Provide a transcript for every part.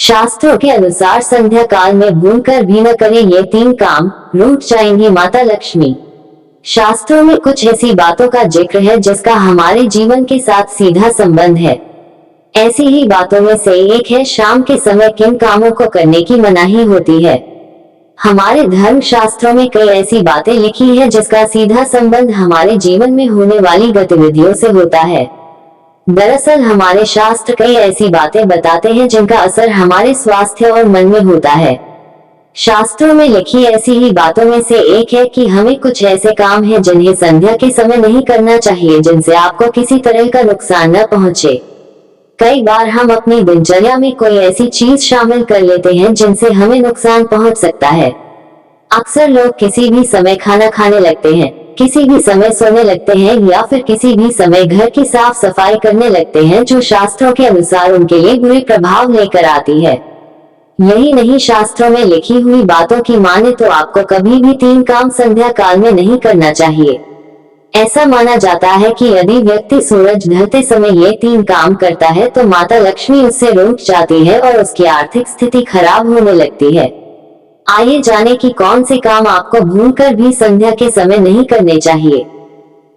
शास्त्रों के अनुसार संध्या काल में भूल कर भी न करें ये 3 काम, रूठ जाएंगी माता लक्ष्मी। शास्त्रों में कुछ ऐसी बातों का जिक्र है जिसका हमारे जीवन के साथ सीधा संबंध है। ऐसी ही बातों में से एक है शाम के समय किन कामों को करने की मनाही होती है। हमारे धर्म शास्त्रों में कई ऐसी बातें लिखी है जिसका सीधा संबंध हमारे जीवन में होने वाली गतिविधियों से होता है। दरअसल हमारे शास्त्र कई ऐसी बातें बताते हैं जिनका असर हमारे स्वास्थ्य और मन में होता है। शास्त्रों में लिखी ऐसी ही बातों में से एक है कि हमें कुछ ऐसे काम हैं जिन्हें संध्या के समय नहीं करना चाहिए जिनसे आपको किसी तरह का नुकसान न पहुंचे। कई बार हम अपनी दिनचर्या में कोई ऐसी चीज शामिल कर लेते हैं जिनसे हमें नुकसान पहुंच सकता है। अक्सर लोग किसी भी समय खाना खाने लगते हैं, किसी भी समय सोने लगते हैं या फिर किसी भी समय घर की साफ सफाई करने लगते हैं जो शास्त्रों के अनुसार उनके लिए बुरे प्रभाव लेकर आती है। यही नहीं, शास्त्रों में लिखी हुई बातों की माने तो आपको कभी भी 3 काम संध्या काल में नहीं करना चाहिए। ऐसा माना जाता है कि यदि व्यक्ति सूरज ढलते समय ये 3 काम करता है तो माता लक्ष्मी उससे रूठ जाती है और उसकी आर्थिक स्थिति खराब होने लगती है। आइए जाने कि कौन से काम आपको भूलकर भी संध्या के समय नहीं करने चाहिए।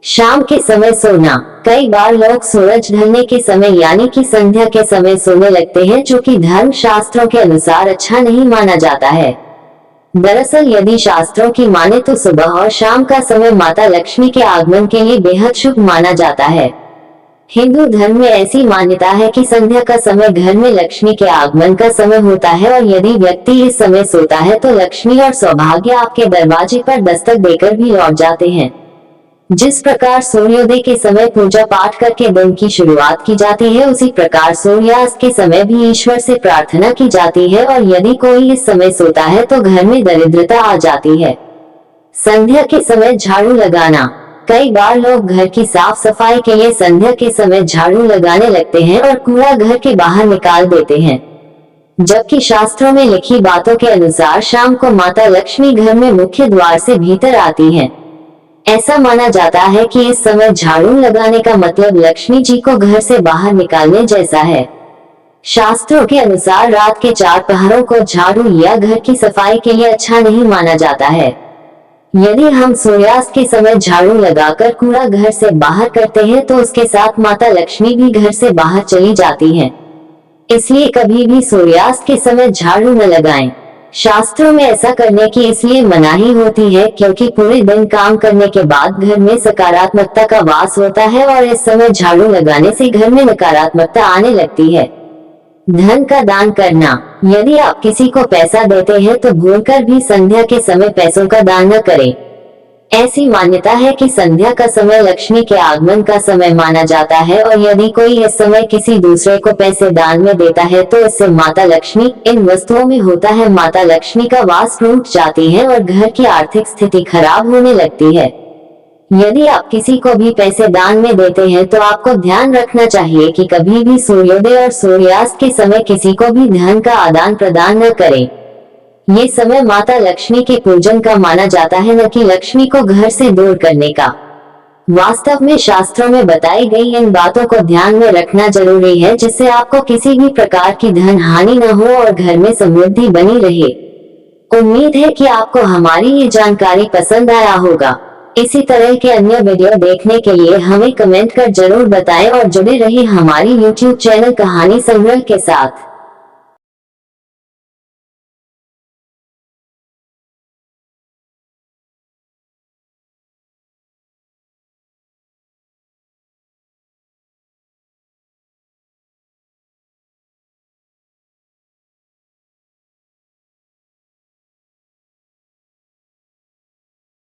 शाम के समय सोना। कई बार लोग सूरज ढलने के समय यानी कि संध्या के समय सोने लगते हैं जो कि धर्म शास्त्रों के अनुसार अच्छा नहीं माना जाता है। दरअसल यदि शास्त्रों की माने तो सुबह और शाम का समय माता लक्ष्मी के आगमन के लिए बेहद शुभ माना जाता है। हिंदू धर्म में ऐसी मान्यता है कि संध्या का समय घर में लक्ष्मी के आगमन का समय होता है और यदि व्यक्ति इस समय सोता है तो लक्ष्मी और सौभाग्य आपके दरवाजे पर दस्तक देकर भी लौट जाते हैं। जिस प्रकार सूर्योदय के समय पूजा पाठ करके दिन की शुरुआत की जाती है, उसी प्रकार सूर्यास्त के समय भी ईश्वर से प्रार्थना की जाती है और यदि कोई इस समय सोता है तो घर में दरिद्रता आ जाती है। संध्या के समय झाड़ू लगाना। कई बार लोग घर की साफ सफाई के लिए संध्या के समय झाड़ू लगाने लगते हैं और कूड़ा घर के बाहर निकाल देते हैं, जबकि शास्त्रों में लिखी बातों के अनुसार शाम को माता लक्ष्मी घर में मुख्य द्वार से भीतर आती हैं। ऐसा माना जाता है कि इस समय झाड़ू लगाने का मतलब लक्ष्मी जी को घर से बाहर निकालने जैसा है। शास्त्रों के अनुसार रात के 4 पहरों को झाड़ू या घर की सफाई के लिए अच्छा नहीं माना जाता है। यदि हम सूर्यास्त के समय झाड़ू लगाकर कूड़ा घर से बाहर करते हैं तो उसके साथ माता लक्ष्मी भी घर से बाहर चली जाती हैं। इसलिए कभी भी सूर्यास्त के समय झाड़ू न लगाएं। शास्त्रों में ऐसा करने की इसलिए मनाही होती है क्योंकि पूरे दिन काम करने के बाद घर में सकारात्मकता का वास होता है और इस समय झाड़ू लगाने से घर में नकारात्मकता आने लगती है। धन का दान करना। यदि आप किसी को पैसा देते हैं तो भूलकर भी संध्या के समय पैसों का दान न करें। ऐसी मान्यता है कि संध्या का समय लक्ष्मी के आगमन का समय माना जाता है और यदि कोई इस समय किसी दूसरे को पैसे दान में देता है तो इससे माता लक्ष्मी इन वस्तुओं में होता है माता लक्ष्मी का वास रूठ जाती है और घर की आर्थिक स्थिति खराब होने लगती है। यदि आप किसी को भी पैसे दान में देते हैं तो आपको ध्यान रखना चाहिए कि कभी भी सूर्योदय और सूर्यास्त के समय किसी को भी धन का आदान प्रदान न करें। ये समय माता लक्ष्मी के पूजन का माना जाता है, न कि लक्ष्मी को घर से दूर करने का। वास्तव में शास्त्रों में बताई गई इन बातों को ध्यान में रखना जरूरी है जिससे आपको किसी भी प्रकार की धन हानि न हो और घर में समृद्धि बनी रहे। उम्मीद है कि आपको हमारी ये जानकारी पसंद आया होगा। इसी तरह के अन्य वीडियो देखने के लिए हमें कमेंट कर जरूर बताएं और जुड़े रहिए हमारी YouTube चैनल कहानी संग्रह के साथ।